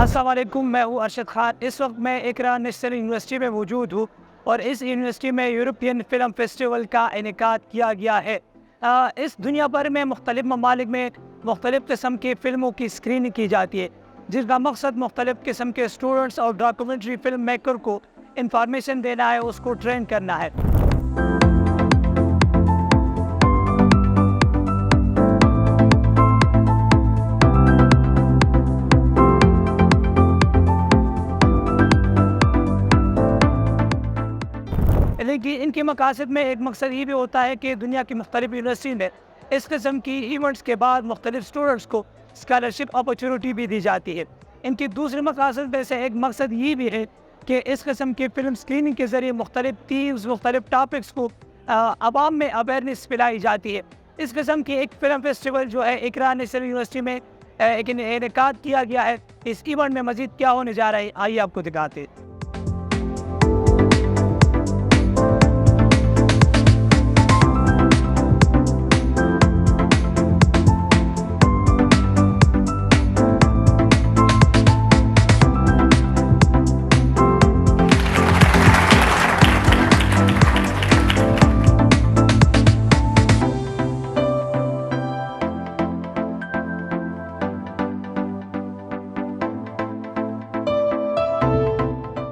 अस्सलाम वालेकुम, मैं हूँ अरशद खान। इस वक्त मैं इकरा नेशनल यूनिवर्सिटी में मौजूद हूँ और इस यूनिवर्सिटी में यूरोपियन फ़िल्म फेस्टिवल का इनेकाद किया गया है। इस दुनिया भर में मुख्तलिफ़ ममालिक में मुख्तलिफ़ किस्म की फ़िल्मों की स्क्रीनिंग की जाती है, जिसका मकसद मुख्तलिफ़ किस्म के स्टूडेंट्स और डॉक्यूमेंट्री फ़िल्म मेकर को इंफॉर्मेशन देना है, उसको ट्रेन करना है। लेकिन इनके मकासद में एक मकसद ये भी होता है कि दुनिया की मुख्तलिफ़ यूनिवर्सिटी में इस किस्म की इवेंट्स के बाद मुख्तलिफ़ स्टूडेंट्स को स्कॉलरशिप अपॉर्चुनिटी भी दी जाती है। इनके दूसरे मकासद में से एक मकसद ये भी है कि इस किस्म की फ़िल्म स्क्रीनिंग के ज़रिए मुख्तलिफ़ थीम्स, मुख्तलिफ़ टॉपिक्स को आवाम में अवेयरनेस फैलाई जाती है। इस किस्म की एक फ़िल्म फेस्टिवल जो है इकरा नेशनल यूनिवर्सिटी में एक इनेकाद किया गया है। इस इवेंट में मज़ीद क्या होने जा रहा है, आइए आपको दिखाते हैं।